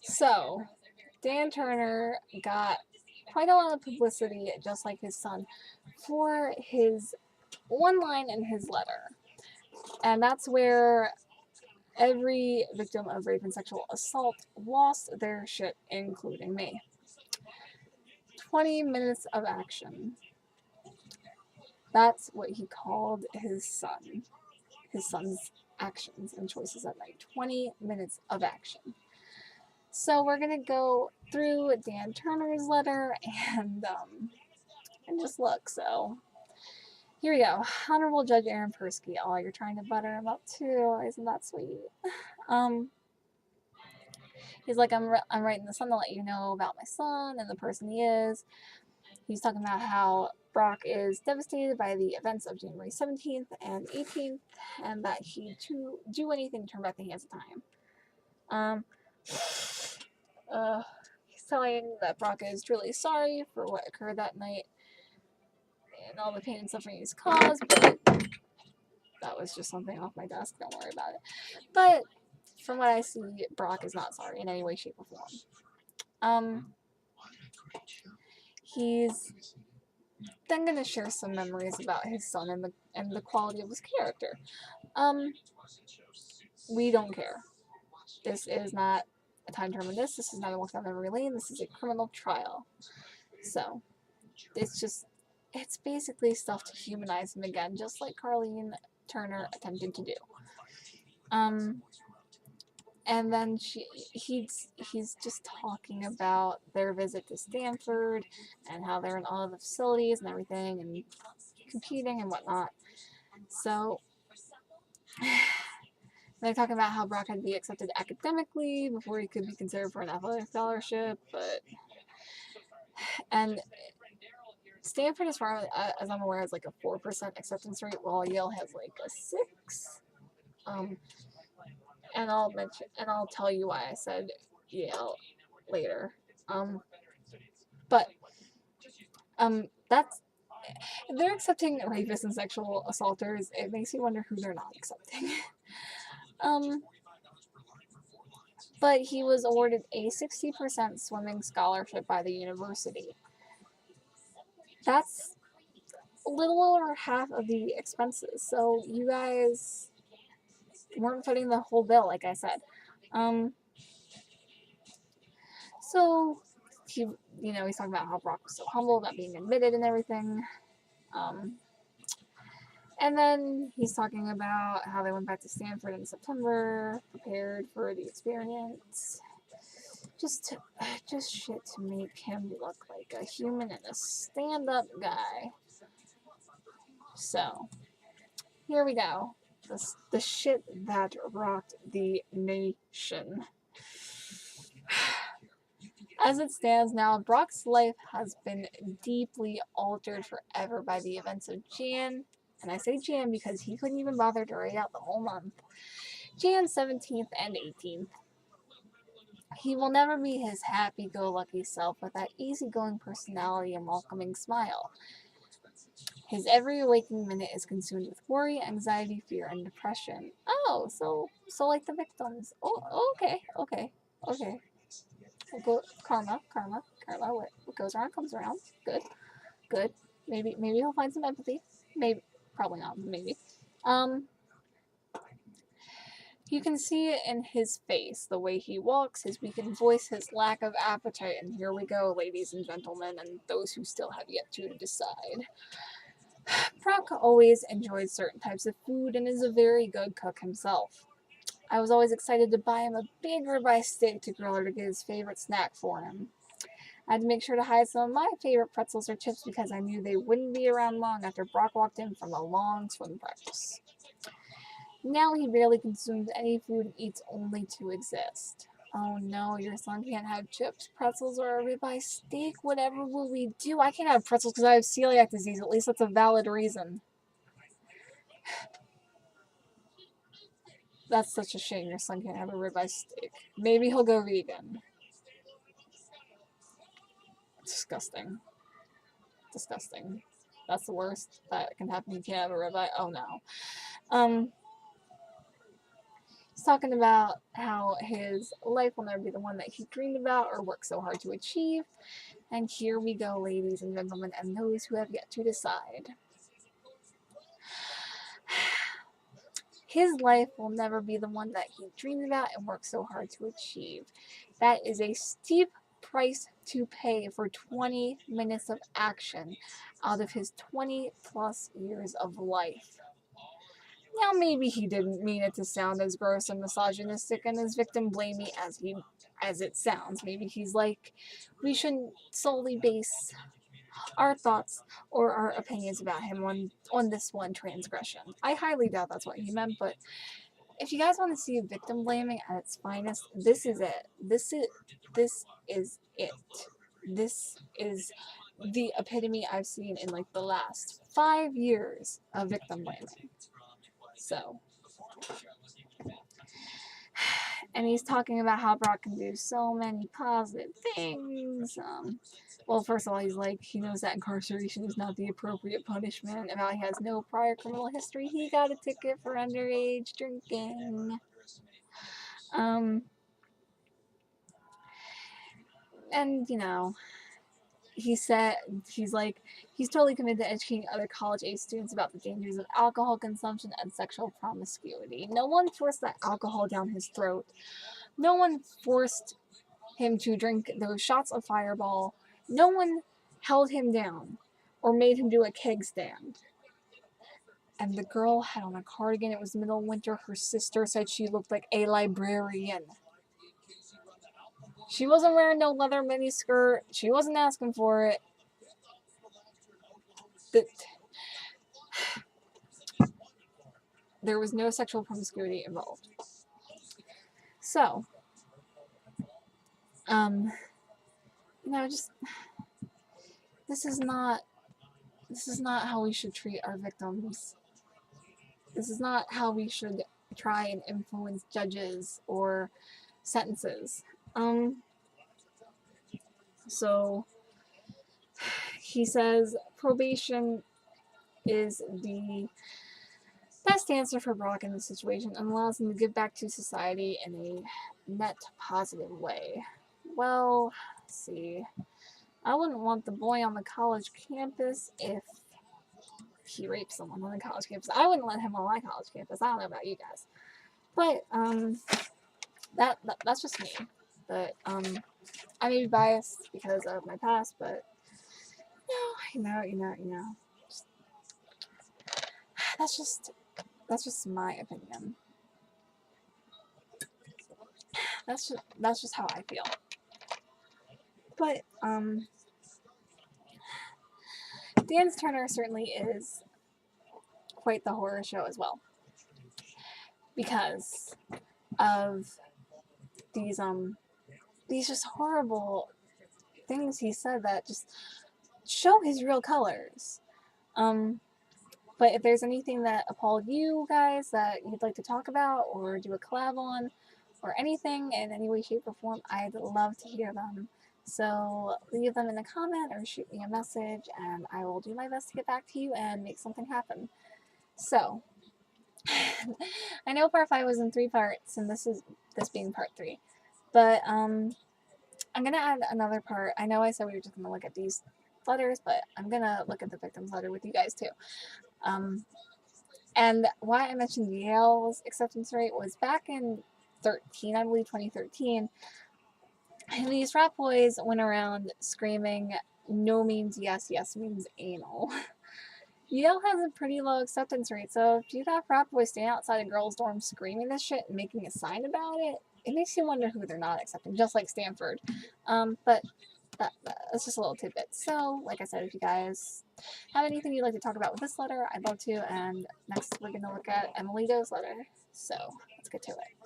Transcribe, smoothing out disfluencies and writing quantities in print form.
So, Dan Turner got quite a lot of publicity, just like his son, for his one line in his letter. And that's where every victim of rape and sexual assault lost their shit, including me. 20 minutes of action. That's what he called his son. His son's actions and choices that night. 20 minutes of action. So we're gonna go through Dan Turner's letter and just look. So here we go. Honorable Judge Aaron Persky. Oh, you're trying to butter him up too. Isn't that sweet? Um, he's like, I'm writing this son to let you know about my son and the person he is. He's talking about how Brock is devastated by the events of January 17th and 18th, and that he'd do anything to turn back the hands of time. He's telling that Brock is truly sorry for what occurred that night and all the pain and suffering he's caused, but that was just something off my desk. Don't worry about it. But from what I see, Brock is not sorry in any way, shape, or form. He's then going to share some memories about his son and the quality of his character. We don't care. This is not a time to reminisce. This is not a walk down memory lane. This is a criminal trial. So, it's basically stuff to humanize him again, just like Carlene Turner attempted to do. And then he's just talking about their visit to Stanford and how they're in all of the facilities and everything and competing and whatnot. So they're talking about how Brock had to be accepted academically before he could be considered for an athletic scholarship, and Stanford, as far as I'm aware, has like a 4% acceptance rate, while Yale has like a 6. And I'll tell you why I said Yale later. But that's they're accepting rapists and sexual assaulters. It makes you wonder who they're not accepting. But he was awarded a 60% swimming scholarship by the university. That's a little over half of the expenses. So you guys weren't footing the whole bill, like I said. So he's talking about how Brock was so humble about being admitted and everything. And then he's talking about how they went back to Stanford in September, prepared for the experience. Just shit to make him look like a human and a stand-up guy. So, here we go. The shit that rocked the nation. As it stands now, Brock's life has been deeply altered forever by the events of Jan, and I say Jan because he couldn't even bother to write out the whole month, Jan 17th and 18th. He will never be his happy-go-lucky self with that easygoing personality and welcoming smile. His every waking minute is consumed with worry, anxiety, fear, and depression. Oh, so like the victims. Oh, okay. Karma. What goes around comes around. Good. Maybe he'll find some empathy. Maybe, probably not. Maybe. You can see it in his face, the way he walks, his weakened voice, his lack of appetite. And here we go, ladies and gentlemen, and those who still have yet to decide. Brock always enjoys certain types of food and is a very good cook himself. I was always excited to buy him a big ribeye steak to grill or to get his favorite snack for him. I had to make sure to hide some of my favorite pretzels or chips because I knew they wouldn't be around long after Brock walked in from a long swim practice. Now he barely consumes any food and eats only to exist. Oh no, your son can't have chips, pretzels, or a ribeye steak. Whatever will we do? I can't have pretzels because I have celiac disease. At least that's a valid reason. That's such a shame your son can't have a ribeye steak. Maybe he'll go vegan. Disgusting. That's the worst that can happen. You can't have a ribeye. Oh no. He's talking about how his life will never be the one that he dreamed about or worked so hard to achieve. And here we go, ladies and gentlemen, and those who have yet to decide. His life will never be the one that he dreamed about and worked so hard to achieve. That is a steep price to pay for 20 minutes of action out of his 20 plus years of life. Now, maybe he didn't mean it to sound as gross and misogynistic and as victim blamey as it sounds. Maybe he's like, we shouldn't solely base our thoughts or our opinions about him on this one transgression. I highly doubt that's what he meant, but if you guys want to see victim blaming at its finest, this is it. This is it. This is the epitome I've seen in like the last 5 years of victim blaming. So, and he's talking about how Brock can do so many positive things. Well, first of all, he's like, he knows that incarceration is not the appropriate punishment, and how he has no prior criminal history. He got a ticket for underage drinking. And, you know, he's like, he's totally committed to educating other college-age students about the dangers of alcohol consumption and sexual promiscuity. No one forced that alcohol down his throat. No one forced him to drink those shots of Fireball. No one held him down or made him do a keg stand. And the girl had on a cardigan. It was middle of winter. Her sister said she looked like a librarian. She wasn't wearing no leather miniskirt. She wasn't asking for it. There was no sexual promiscuity involved. So, just this is not how we should treat our victims. This is not how we should try and influence judges or sentences. So he says probation is the best answer for Brock in this situation and allows him to give back to society in a net positive way. Well, let's see. I wouldn't want the boy on the college campus if he raped someone on the college campus. I wouldn't let him on my college campus. I don't know about you guys. But, that's just me. But, I may be biased because of my past, but, you know. That's just my opinion. That's just how I feel. But, Dan's Turner certainly is quite the horror show as well. Because of these just horrible things he said that just show his real colors. But if there's anything that appalled you guys that you'd like to talk about or do a collab on or anything in any way, shape, or form, I'd love to hear them. So leave them in a comment or shoot me a message and I will do my best to get back to you and make something happen. So, I know part 5 was in 3 parts and this being part 3. But, I'm going to add another part. I know I said we were just going to look at these letters, but I'm going to look at the victim's letter with you guys too. And why I mentioned Yale's acceptance rate was back in 2013, and these frat boys went around screaming, no means yes, yes means anal. Yale has a pretty low acceptance rate, so if you got frat boys standing outside a girl's dorm screaming this shit and making a sign about it, it makes you wonder who they're not accepting, just like Stanford. But that's just a little tidbit. So, like I said, if you guys have anything you'd like to talk about with this letter, I'd love to. And next, we're going to look at Emily Doe's letter. So, let's get to it.